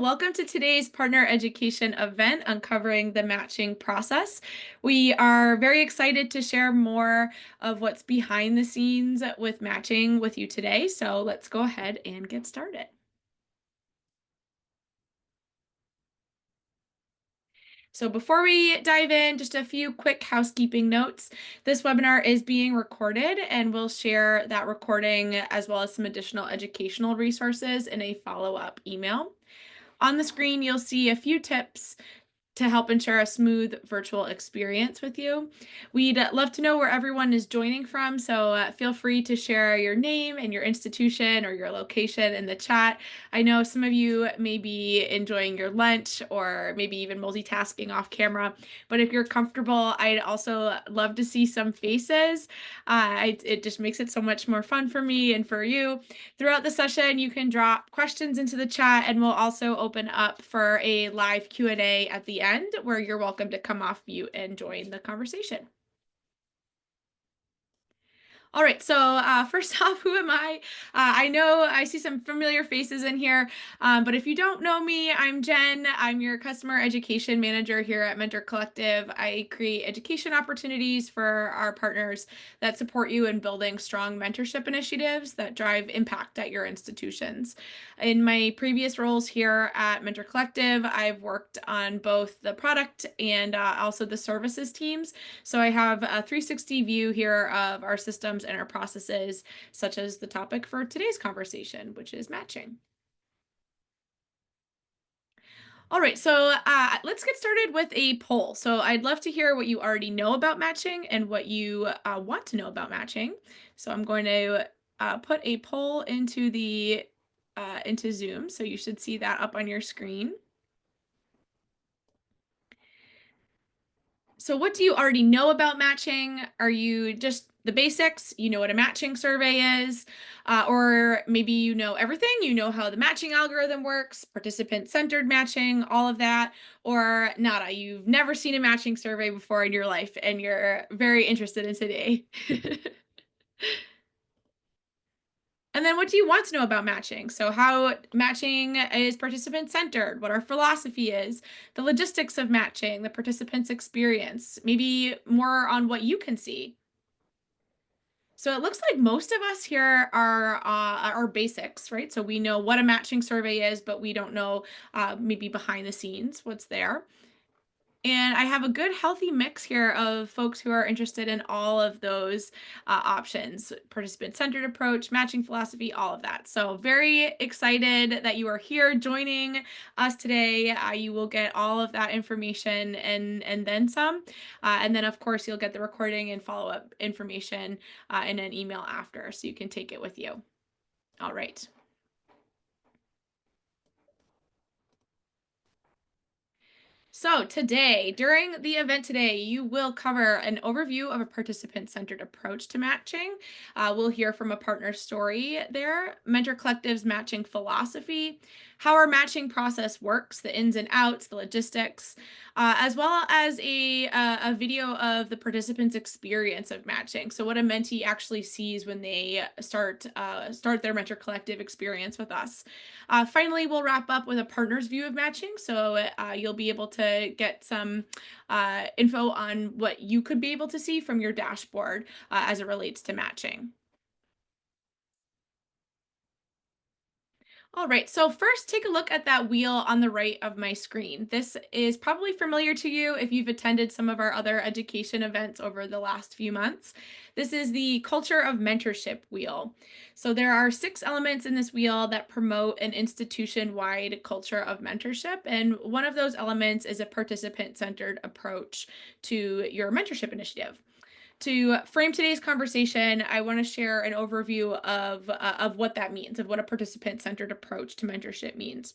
Welcome to today's partner education event uncovering the matching process. We are very excited to share more of what's behind the scenes with matching with you today. So let's go ahead and get started. So before we dive in, just a few quick housekeeping notes. This webinar is being recorded and we'll share that recording as well as some additional educational resources in a follow-up email. On the screen, you'll see a few tips to help ensure a smooth virtual experience with you. We'd love to know where everyone is joining from, so feel free to share your name and your institution or your location in the chat. I know some of you may be enjoying your lunch or maybe even multitasking off camera, but if you're comfortable, I'd also love to see some faces. It just makes it so much more fun for me and for you. Throughout the session, you can drop questions into the chat and we'll also open up for a live Q&A at the end where you're welcome to come off mute and join the conversation. All right, so first off, who am I? I know I see some familiar faces in here, but if you don't know me, I'm Jen. I'm your customer education manager here at Mentor Collective. I create education opportunities for our partners that support you in building strong mentorship initiatives that drive impact at your institutions. In my previous roles here at Mentor Collective, I've worked on both the product and also the services teams. So I have a 360 view here of our systems and our processes, such as the topic for today's conversation, which is matching. All right, so let's get started with a poll. So I'd love to hear what you already know about matching and what you want to know about matching. So I'm going to put a poll into Zoom. So you should see that up on your screen. So what do you already know about matching? Are you just the basics? You know what a matching survey is, or maybe you know everything. You know how the matching algorithm works, participant-centered matching, all of that, or nada. You've never seen a matching survey before in your life, and you're very interested in today. And then what do you want to know about matching? So how matching is participant centered, what our philosophy is, the logistics of matching, the participant's experience, maybe more on what you can see. So it looks like most of us here are basics, right? So we know what a matching survey is, but we don't know maybe behind the scenes what's there. And I have a good healthy mix here of folks who are interested in all of those options, participant-centered approach, matching philosophy, all of that. So very excited that you are here joining us today. You will get all of that information and then some. And then of course you'll get the recording and follow-up information in an email after, so you can take it with you. All right. So today, during the event today, you will cover an overview of a participant-centered approach to matching. We'll hear from a partner story there, Mentor Collective's matching philosophy, how our matching process works, the ins and outs, the logistics, as well as a video of the participant's experience of matching. So what a mentee actually sees when they start their Mentor Collective experience with us. Finally, we'll wrap up with a partner's view of matching. So you'll be able to get some info on what you could be able to see from your dashboard as it relates to matching. All right, so first take a look at that wheel on the right of my screen. This is probably familiar to you if you've attended some of our other education events over the last few months. This is the culture of mentorship wheel. So there are 6 elements in this wheel that promote an institution-wide culture of mentorship, and one of those elements is a participant-centered approach to your mentorship initiative. To frame today's conversation, I want to share an overview of what that means, of what a participant-centered approach to mentorship means.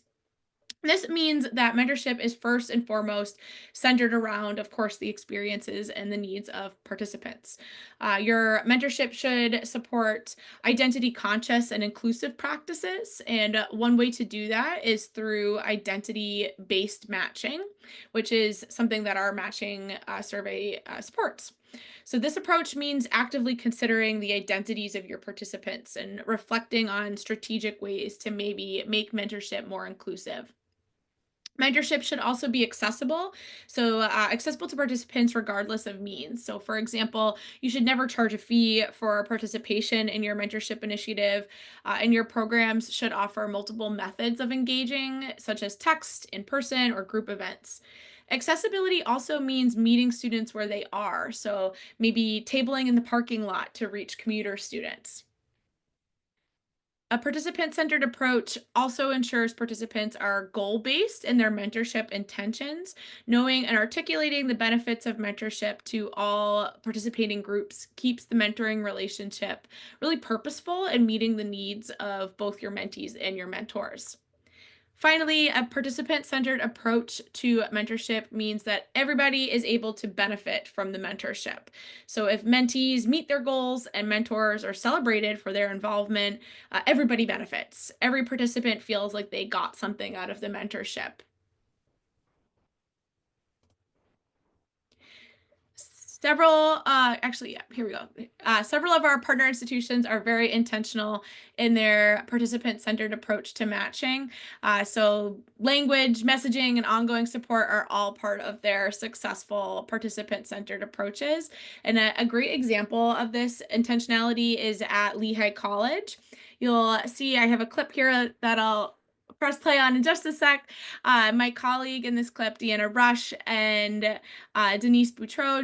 This means that mentorship is first and foremost centered around, of course, the experiences and the needs of participants. Your mentorship should support identity conscious and inclusive practices. And one way to do that is through identity based matching, which is something that our matching survey supports. So, this approach means actively considering the identities of your participants and reflecting on strategic ways to maybe make mentorship more inclusive. Mentorship should also be accessible. So, accessible to participants regardless of means. So, for example, you should never charge a fee for participation in your mentorship initiative, and your programs should offer multiple methods of engaging, such as text, in person, or group events. Accessibility also means meeting students where they are. So, maybe tabling in the parking lot to reach commuter students. A participant centered approach also ensures participants are goal based in their mentorship intentions, knowing and articulating the benefits of mentorship to all participating groups keeps the mentoring relationship really purposeful and meeting the needs of both your mentees and your mentors. Finally, a participant centered approach to mentorship means that everybody is able to benefit from the mentorship. So, if mentees meet their goals and mentors are celebrated for their involvement, everybody benefits. Every participant feels like they got something out of the mentorship. Yeah, here we go. Several of our partner institutions are very intentional in their participant centered approach to matching. So, language, messaging, and ongoing support are all part of their successful participant centered approaches. And a great example of this intentionality is at Lehigh College. You'll see I have a clip here that I'll press play on in just a sec. My colleague in this clip, Deanna Rush, and Denise Boutreau,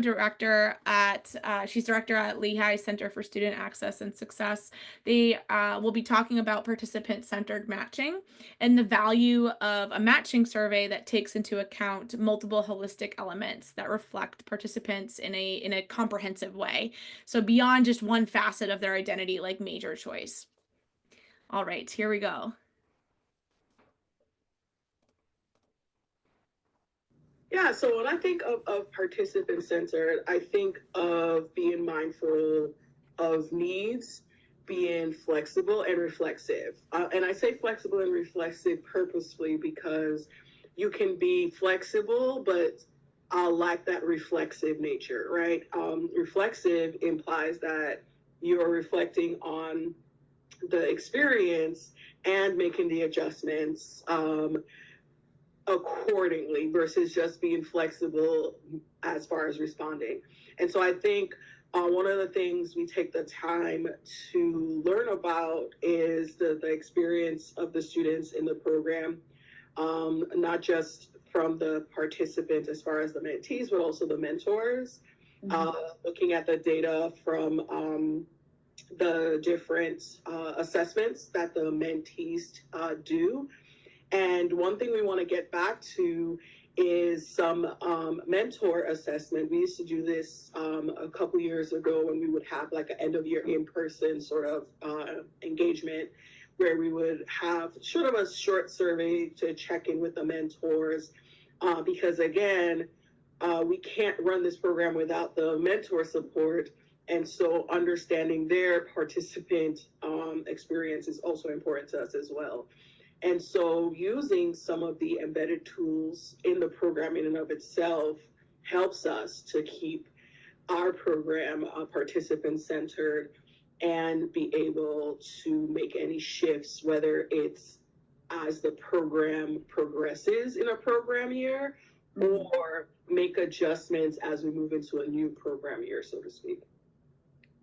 she's director at Lehigh Center for Student Access and Success. They will be talking about participant-centered matching and the value of a matching survey that takes into account multiple holistic elements that reflect participants in a comprehensive way. So beyond just one facet of their identity, like major choice. All right, here we go. Yeah, so when I think of participant centered, I think of being mindful of needs, being flexible and reflexive. And I say flexible and reflexive purposefully because you can be flexible, but lack that reflexive nature, right? Reflexive implies that you are reflecting on the experience and making the adjustments. Accordingly versus just being flexible as far as responding. And so I think one of the things we take the time to learn about is the experience of the students in the program, not just from the participants as far as the mentees, but also the mentors. Looking at the data from the different assessments that the mentees do. And one thing we want to get back to is some mentor assessment. We used to do this a couple years ago when we would have like an end of year in-person sort of engagement where we would have sort of a short survey to check in with the mentors because again, we can't run this program without the mentor support. And so understanding their participant experience is also important to us as well. And so using some of the embedded tools in the program in and of itself helps us to keep our program participant centered and be able to make any shifts, whether it's as the program progresses in a program year or make adjustments as we move into a new program year, so to speak.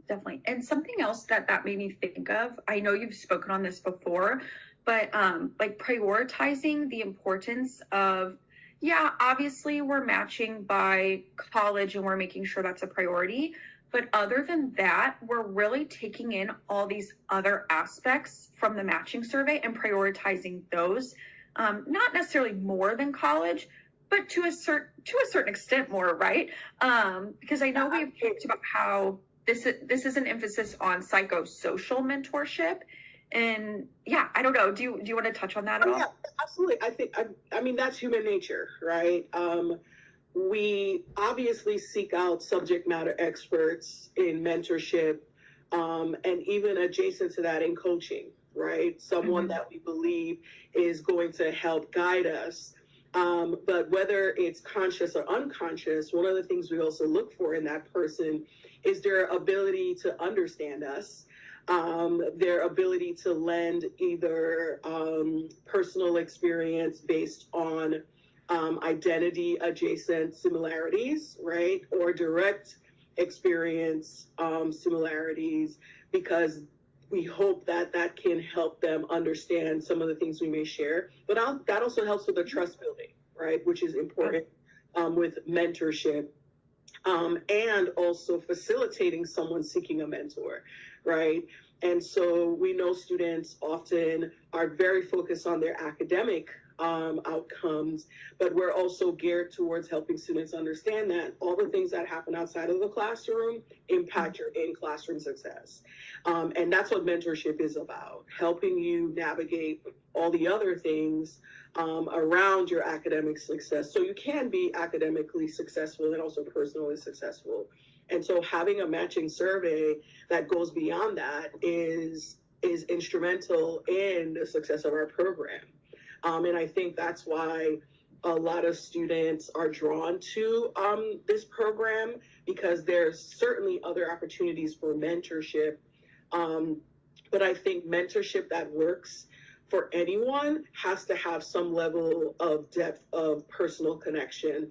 Definitely. And something else that made me think of, I know you've spoken on this before, but like prioritizing the importance of, yeah, obviously we're matching by college and we're making sure that's a priority. But other than that, we're really taking in all these other aspects from the matching survey and prioritizing those, not necessarily more than college, but to a certain extent more, right? Because I know we've talked about how this is an emphasis on psychosocial mentorship. And yeah, I don't know. Do you want to touch on that at all? Yeah, absolutely. I mean, that's human nature, right? We obviously seek out subject matter experts in mentorship, and even adjacent to that in coaching, right? Someone that we believe is going to help guide us. But whether it's conscious or unconscious, one of the things we also look for in that person is their ability to understand us, their ability to lend either personal experience based on identity adjacent similarities, right? Or direct experience similarities, because we hope that that can help them understand some of the things we may share. But that also helps with the trust building, right? Which is important with mentorship, and also facilitating someone seeking a mentor, right? And so we know students often are very focused on their academic outcomes, but we're also geared towards helping students understand that all the things that happen outside of the classroom impact your in classroom success. And that's what mentorship is about, helping you navigate all the other things around your academic success so you can be academically successful and also personally successful. And so having a matching survey that goes beyond that is instrumental in the success of our program. And I think that's why a lot of students are drawn to this program, because there's certainly other opportunities for mentorship. But I think mentorship that works for anyone has to have some level of depth of personal connection.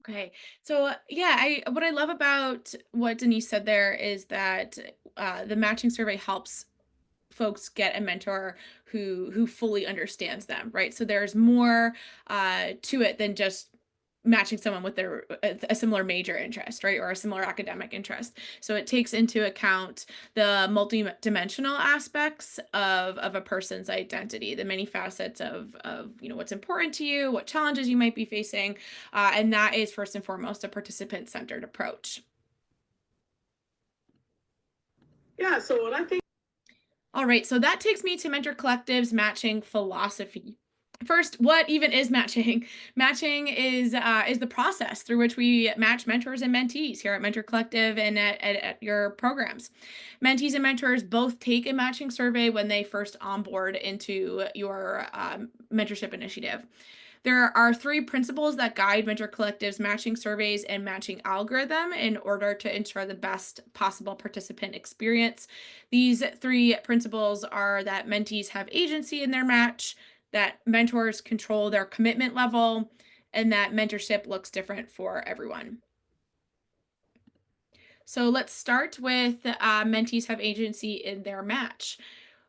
Okay. So yeah, I what I love about what Denise said there is that the matching survey helps folks get a mentor who fully understands them, right? So there's more to it than just matching someone with their a similar major interest, right? Or a similar academic interest. So it takes into account the multidimensional aspects of a person's identity, the many facets of what's important to you, what challenges you might be facing, and that is first and foremost a participant-centered approach. Yeah, so when I think All right, so that takes me to Mentor Collective's matching philosophy. First, what even is matching? Matching is the process through which we match mentors and mentees here at Mentor Collective and at your programs. Mentees and mentors both take a matching survey when they first onboard into your mentorship initiative. There are three principles that guide Mentor Collective's matching surveys and matching algorithm in order to ensure the best possible participant experience. These three principles are that mentees have agency in their match, that mentors control their commitment level, and that mentorship looks different for everyone. So let's start with mentees have agency in their match.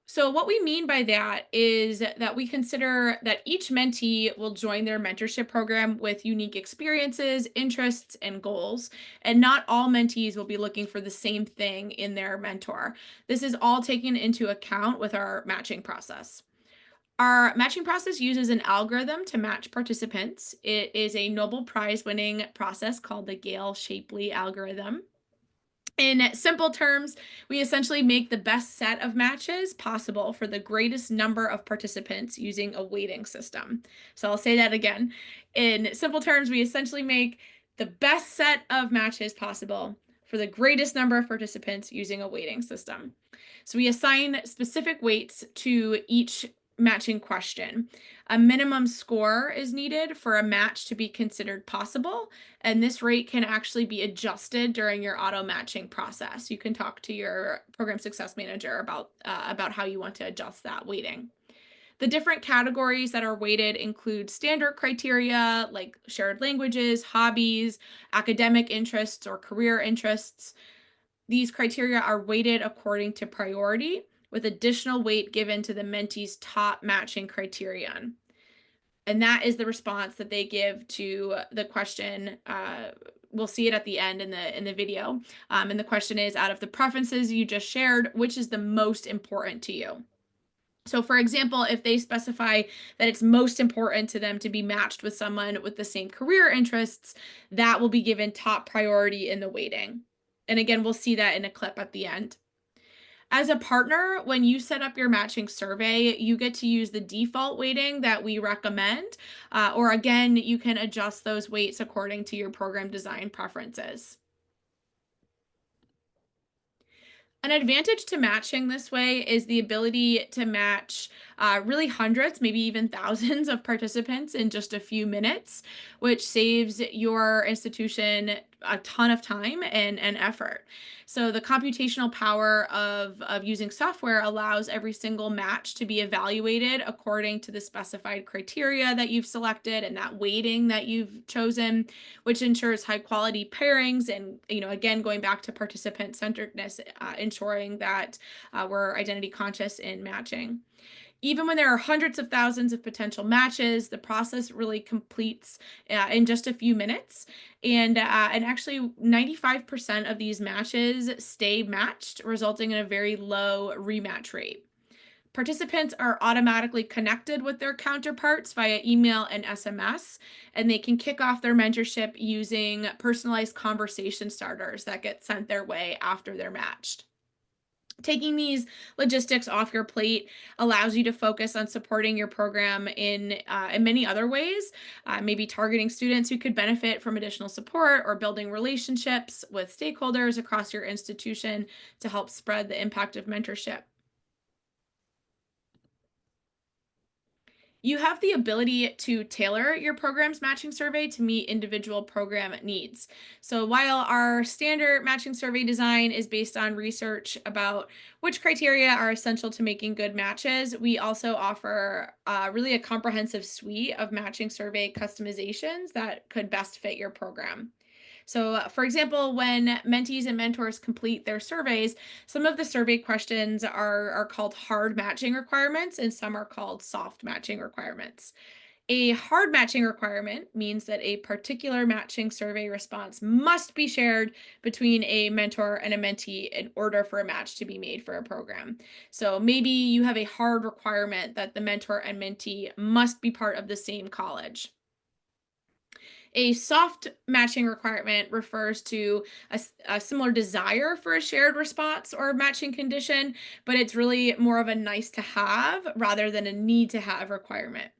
So, what we mean by that is that we consider that each mentee will join their mentorship program with unique experiences, interests, and goals. And not all mentees will be looking for the same thing in their mentor. This is all taken into account with our matching process. Our matching process uses an algorithm to match participants. It is a Nobel Prize winning process called the Gale Shapley algorithm. In simple terms, we essentially make the best set of matches possible for the greatest number of participants using a weighting system. So I'll say that again. In simple terms, we essentially make the best set of matches possible for the greatest number of participants using a weighting system. So we assign specific weights to each matching question. A minimum score is needed for a match to be considered possible, and this rate can actually be adjusted during your auto matching process. You can talk to your program success manager about how you want to adjust that weighting. The different categories that are weighted include standard criteria like shared languages, hobbies, academic interests, or career interests. These criteria are weighted according to priority, with additional weight given to the mentee's top matching criterion. And that is the response that they give to the question. We'll see it at the end in the video. And the question is, out of the preferences you just shared, which is the most important to you? So, for example, if they specify that it's most important to them to be matched with someone with the same career interests, that will be given top priority in the weighting. And again, we'll see that in a clip at the end. As a partner, when you set up your matching survey, you get to use the default weighting that we recommend, or again, you can adjust those weights according to your program design preferences. An advantage to matching this way is the ability to match really hundreds, maybe even thousands of participants in just a few minutes, which saves your institution a ton of time and effort. So the computational power of using software allows every single match to be evaluated according to the specified criteria that you've selected and that weighting that you've chosen, which ensures high quality pairings and, again, going back to participant centeredness, ensuring that we're identity conscious in matching. Even when there are hundreds of thousands of potential matches, the process really completes in just a few minutes. And actually, 95% of these matches stay matched, resulting in a very low rematch rate. Participants are automatically connected with their counterparts via email and SMS, and they can kick off their mentorship using personalized conversation starters that get sent their way after they're matched. Taking these logistics off your plate allows you to focus on supporting your program in many other ways, maybe targeting students who could benefit from additional support or building relationships with stakeholders across your institution to help spread the impact of mentorship. You have the ability to tailor your program's matching survey to meet individual program needs. So, while our standard matching survey design is based on research about which criteria are essential to making good matches, we also offer really a comprehensive suite of matching survey customizations that could best fit your program. So, for example, when mentees and mentors complete their surveys, some of the survey questions are called hard matching requirements and some are called soft matching requirements. A hard matching requirement means that a particular matching survey response must be shared between a mentor and a mentee in order for a match to be made for a program. So maybe you have a hard requirement that the mentor and mentee must be part of the same college. A soft matching requirement refers to a similar desire for a shared response or matching condition, but it's really more of a nice to have rather than a need to have requirement.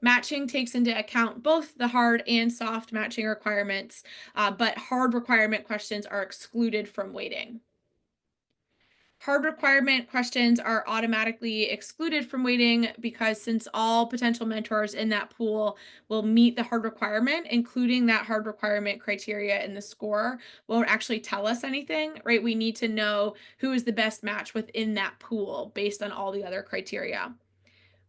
Matching takes into account both the hard and soft matching requirements, but hard requirement questions are excluded from weighting. Hard requirement questions are automatically excluded from weighting because since all potential mentors in that pool will meet the hard requirement, including that hard requirement criteria in the score won't actually tell us anything, right? We need to know who is the best match within that pool based on all the other criteria.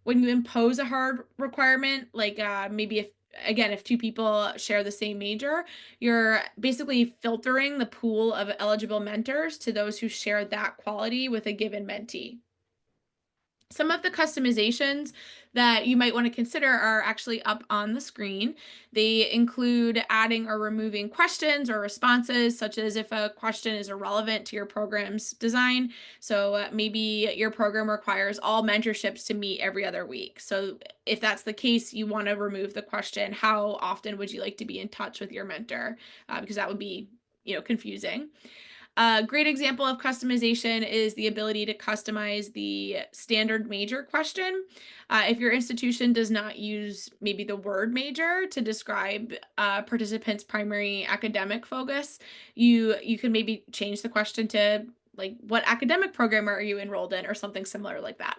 When you impose a hard requirement, like maybe if two people share the same major, you're basically filtering the pool of eligible mentors to those who share that quality with a given mentee. Some of the customizations that you might want to consider are actually up on the screen. They include adding or removing questions or responses, such as if a question is irrelevant to your program's design. So maybe your program requires all mentorships to meet every other week. So if that's the case, you want to remove the question, how often would you like to be in touch with your mentor? Because that would be confusing. A great example of customization is the ability to customize the standard major question. If your institution does not use maybe the word major to describe participants' primary academic focus, you can maybe change the question to like, what academic program are you enrolled in, or something similar like that.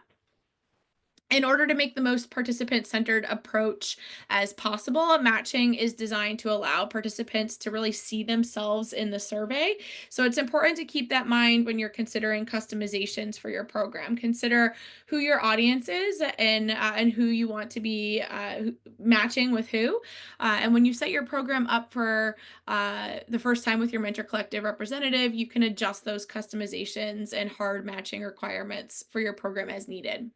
In order to make the most participant centered approach as possible, matching is designed to allow participants to really see themselves in the survey. So it's important to keep that in mind when you're considering customizations for your program. Consider who your audience is and who you want to be matching with who. And when you set your program up for the first time with your Mentor Collective representative, you can adjust those customizations and hard matching requirements for your program as needed.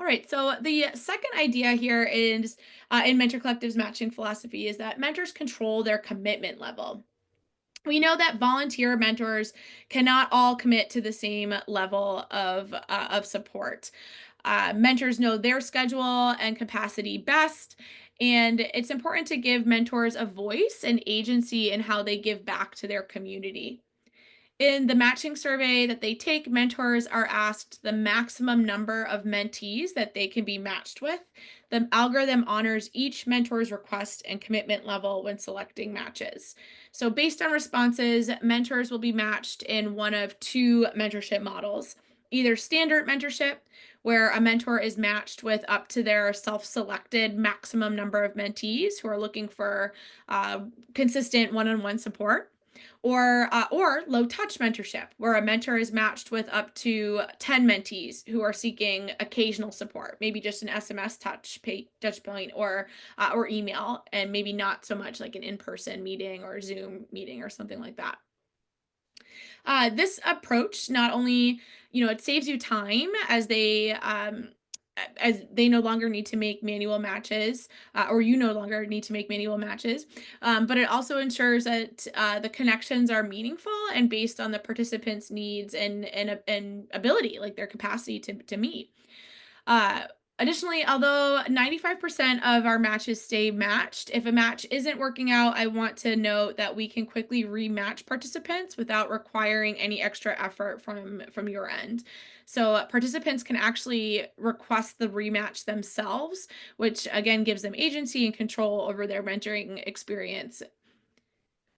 All right, so the second idea here is in Mentor Collective's matching philosophy is that mentors control their commitment level. We know that volunteer mentors cannot all commit to the same level of support. Mentors know their schedule and capacity best, and it's important to give mentors a voice and agency in how they give back to their community. In the matching survey that they take, mentors are asked the maximum number of mentees that they can be matched with. The algorithm honors each mentor's request and commitment level when selecting matches. So, based on responses, mentors will be matched in one of two mentorship models. either standard mentorship, where a mentor is matched with up to their self selected maximum number of mentees who are looking for consistent one on one support. Or low touch mentorship, where a mentor is matched with up to 10 mentees who are seeking occasional support, maybe just an SMS touch point, or email, and maybe not so much like an in person meeting or Zoom meeting or something like that. This approach not only, it saves you time as they no longer need to make manual matches, or you no longer need to make manual matches, but it also ensures that the connections are meaningful and based on the participants' needs and ability, like their capacity to meet. Uh, Additionally, although 95% of our matches stay matched, if a match isn't working out, I want to note that we can quickly rematch participants without requiring any extra effort from your end. So participants can actually request the rematch themselves, which again gives them agency and control over their mentoring experience.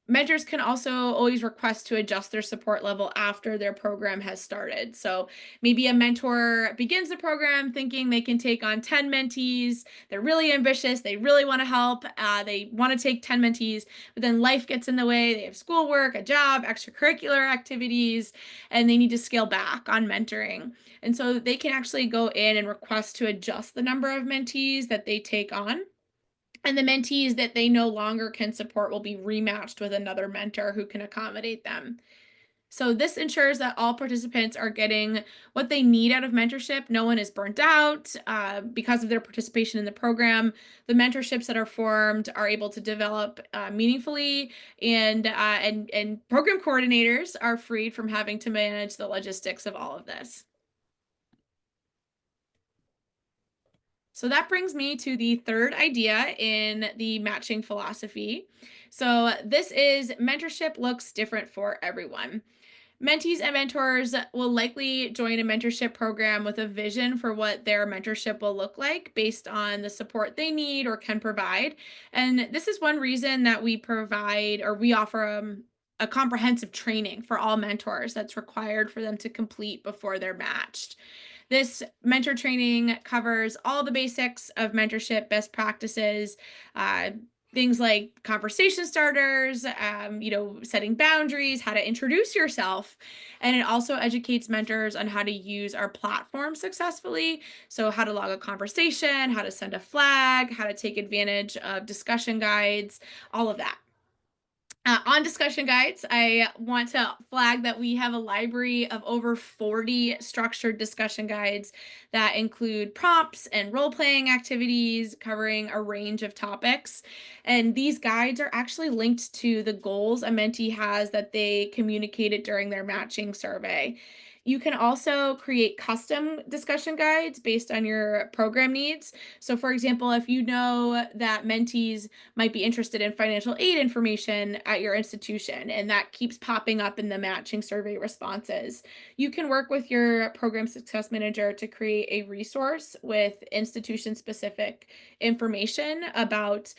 Mentors can also always request to adjust their support level after their program has started. So maybe a mentor begins the program thinking they can take on 10 mentees. They're really ambitious. They really want to help. They want to take 10 mentees, but then life gets in the way. They have schoolwork, a job, extracurricular activities, and they need to scale back on mentoring. And so they can actually go in and request to adjust the number of mentees that they take on, and the mentees that they no longer can support will be rematched with another mentor who can accommodate them. So, this ensures that all participants are getting what they need out of mentorship. No one is burnt out because of their participation in the program. The mentorships that are formed are able to develop meaningfully, and program coordinators are freed from having to manage the logistics of all of this. So that brings me to the third idea in the matching philosophy. So this is mentorship looks different for everyone. Mentees and mentors will likely join a mentorship program with a vision for what their mentorship will look like based on the support they need or can provide. And this is one reason that we offer a comprehensive training for all mentors that's required for them to complete before they're matched. This mentor training covers all the basics of mentorship best practices, uh, things like conversation starters, setting boundaries, how to introduce yourself. And it also educates mentors on how to use our platform successfully. So, how to log a conversation, how to send a flag, how to take advantage of discussion guides, all of that. On discussion guides, I want to flag that we have a library of over 40 structured discussion guides that include prompts and role playing activities covering a range of topics. And these guides are actually linked to the goals a mentee has that they communicated during their matching survey. You can also create custom discussion guides based on your program needs. So, for example, if you know that mentees might be interested in financial aid information at your institution, and that keeps popping up in the matching survey responses. You can work with your program success manager to create a resource with institution specific information about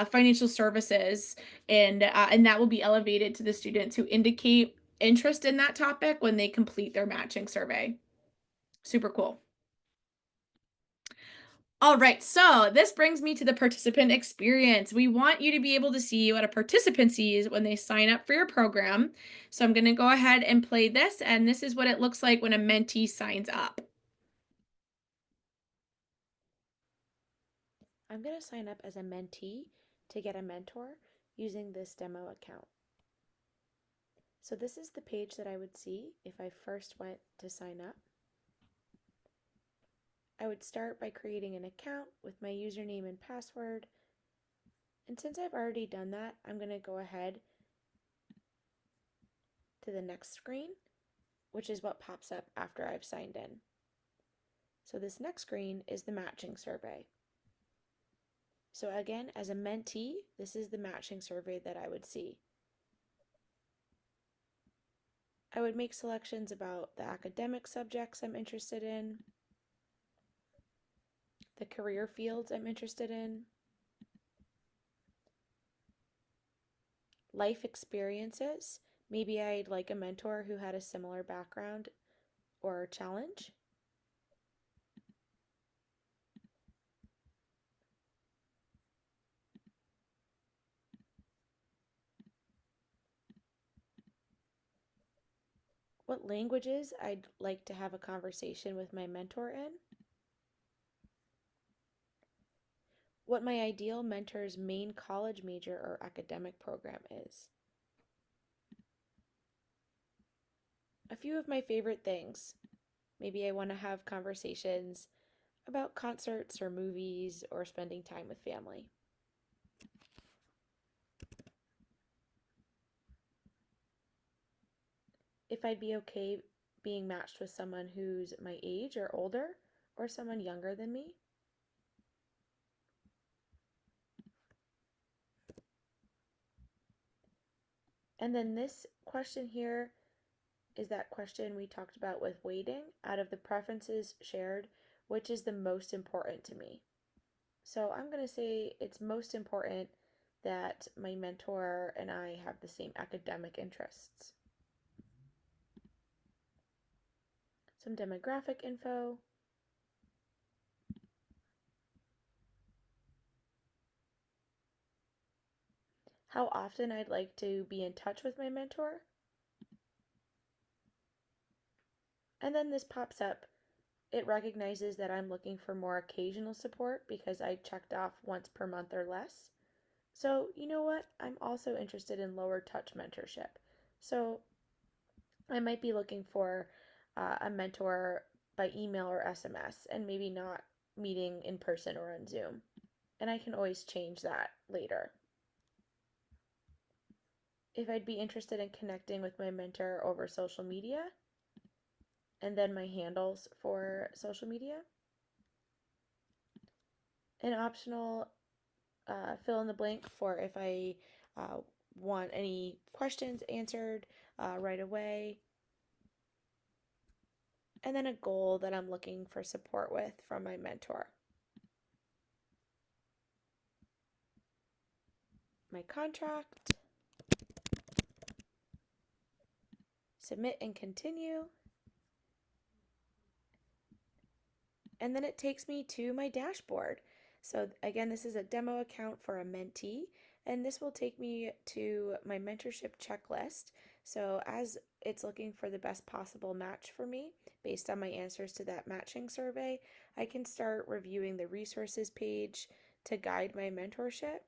financial services, and that will be elevated to the students who indicate interest in that topic when they complete their matching survey. Super cool. All right, so this brings me to the participant experience. We want you to be able to see what a participant sees when they sign up for your program. So I'm going to go ahead and play this, and this is what it looks like when a mentee signs up. I'm going to sign up as a mentee to get a mentor using this demo account. So this is the page that I would see if I first went to sign up. I would start by creating an account with my username and password. And since I've already done that, I'm going to go ahead to the next screen, which is what pops up after I've signed in. So this next screen is the matching survey. So again, as a mentee, this is the matching survey that I would see. I would make selections about the academic subjects I'm interested in, the career fields I'm interested in, life experiences. Maybe I'd like a mentor who had a similar background or challenge. What languages I'd like to have a conversation with my mentor in. What my ideal mentor's main college major or academic program is. A few of my favorite things. Maybe I want to have conversations about concerts or movies or spending time with family. If I'd be okay being matched with someone who's my age or older or someone younger than me. And then this question here is that question we talked about with waiting. Out of the preferences shared, which is the most important to me? So I'm going to say it's most important that my mentor and I have the same academic interests. Some demographic info. How often I'd like to be in touch with my mentor. And then this pops up. It recognizes that I'm looking for more occasional support because I checked off once per month or less. So, you know what? I'm also interested in lower touch mentorship. So, I might be looking for a mentor by email or SMS and maybe not meeting in person or on Zoom. And I can always change that later. If I'd be interested in connecting with my mentor over social media, and then my handles for social media. An optional fill in the blank for if I uh, want any questions answered right away. And then a goal that I'm looking for support with from my mentor. My contract. Submit and continue. And then it takes me to my dashboard. So again, this is a demo account for a mentee, and this will take me to my mentorship checklist. So as it's looking for the best possible match for me based on my answers to that matching survey, I can start reviewing the resources page to guide my mentorship.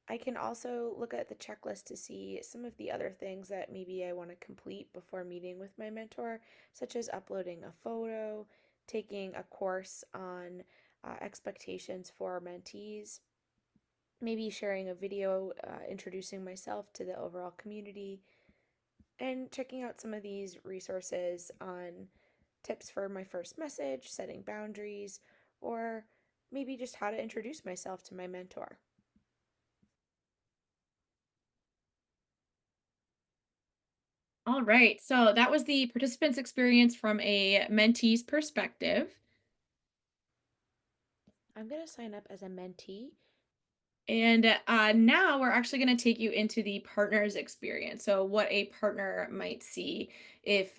I can also look at the checklist to see some of the other things that maybe I want to complete before meeting with my mentor, such as uploading a photo, taking a course on expectations for mentees, maybe sharing a video introducing myself to the overall community, and checking out some of these resources on tips for my first message, setting boundaries, or maybe just how to introduce myself to my mentor. All right. So that was the participant's experience from a mentee's perspective. I'm going to sign up as a mentee. And now we're actually going to take you into the partner's experience. So what a partner might see if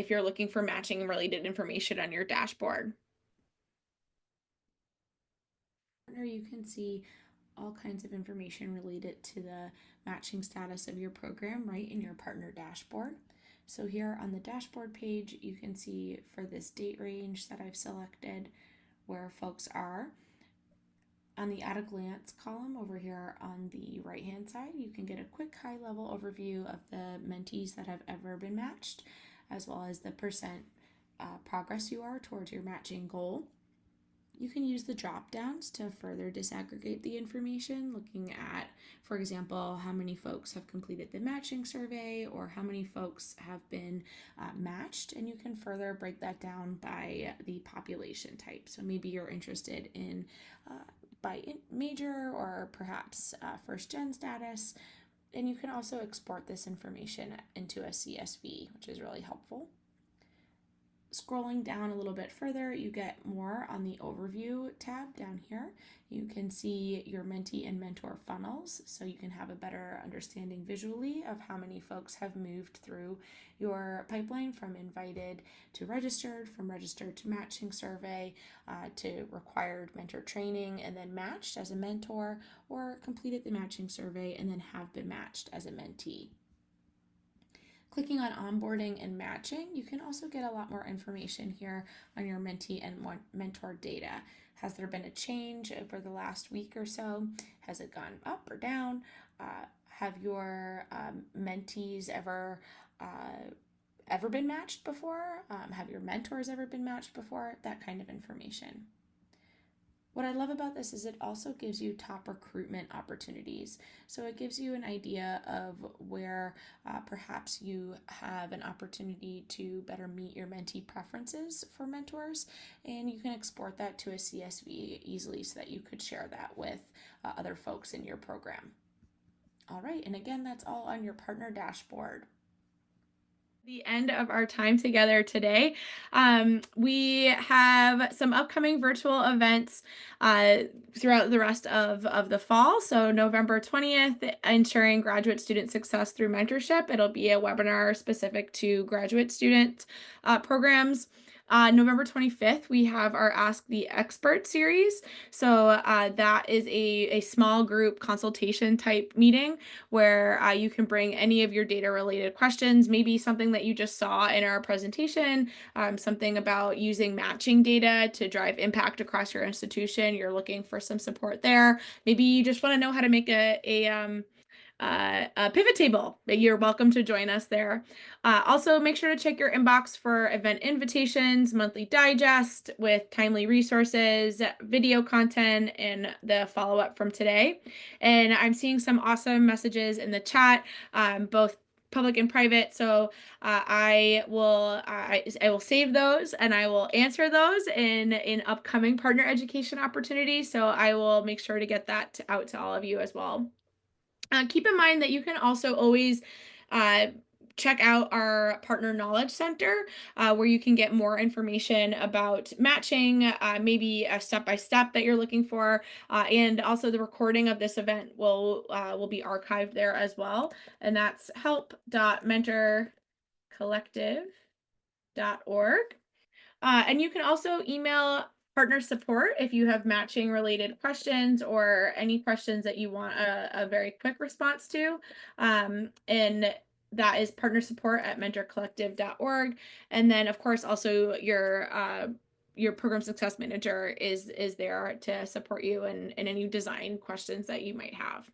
you're looking for matching related information on your dashboard. Partner, you can see all kinds of information related to the matching status of your program right in your partner dashboard. So here on the dashboard page, you can see for this date range that I've selected where folks are. On the at a glance column over here on the right hand side, you can get a quick high level overview of the mentees that have ever been matched, as well as the percent progress you are towards your matching goal. You can use the drop downs to further disaggregate the information, looking at, for example, how many folks have completed the matching survey or how many folks have been matched, and you can further break that down by the population type. So maybe you're interested in by major or perhaps first gen status, and you can also export this information into a CSV, which is really helpful. Scrolling down a little bit further, you get more on the overview tab down here. You can see your mentee and mentor funnels, so you can have a better understanding visually of how many folks have moved through your pipeline from invited to registered, from registered to matching survey, to required mentor training, and then matched as a mentor, or completed the matching survey and then have been matched as a mentee. Clicking on onboarding and matching, you can also get a lot more information here on your mentee and mentor data. Has there been a change over the last week or so? Has it gone up or down? Have your mentees ever been matched before? Have your mentors ever been matched before? That kind of information. What I love about this is it also gives you top recruitment opportunities. So it gives you an idea of where perhaps you have an opportunity to better meet your mentee preferences for mentors, and you can export that to a CSV easily so that you could share that with other folks in your program. All right, and again, that's all on your partner dashboard. The end of our time together today. We have some upcoming virtual events throughout the rest of the fall. So November 20th, ensuring graduate student success through mentorship. It'll be a webinar specific to graduate student programs. November 25th, we have our Ask the Expert series. So that is a small group consultation type meeting where you can bring any of your data related questions, maybe something that you just saw in our presentation, something about using matching data to drive impact across your institution. You're looking for some support there. Maybe you just want to know how to make a pivot table. You're welcome to join us there. Also, make sure to check your inbox for event invitations, monthly digest with timely resources, video content, and the follow up from today. And I'm seeing some awesome messages in the chat, both public and private. So I will save those and I will answer those in upcoming partner education opportunities. So I will make sure to get that out to all of you as well. Keep in mind that you can also always uh, check out our Partner Knowledge Center, where you can get more information about matching, maybe a step-by-step that you're looking for, and also the recording of this event will be archived there as well. And that's help.mentorcollective.org. And you can also email partner support if you have matching related questions or any questions that you want a very quick response to. And that is partner support at mentorcollective.org. And then of course also your program success manager is there to support you in any design questions that you might have.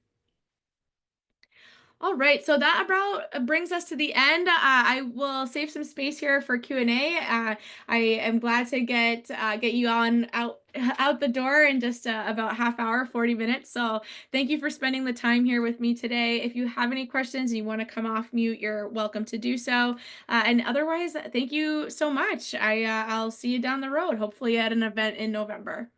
All right, so that about brings us to the end. I will save some space here for Q&A. I am glad to get you on out the door in just about half hour, 40 minutes. So thank you for spending the time here with me today. If you have any questions and you want to come off mute, you're welcome to do so. And otherwise, thank you so much. I'll see you down the road, hopefully at an event in November.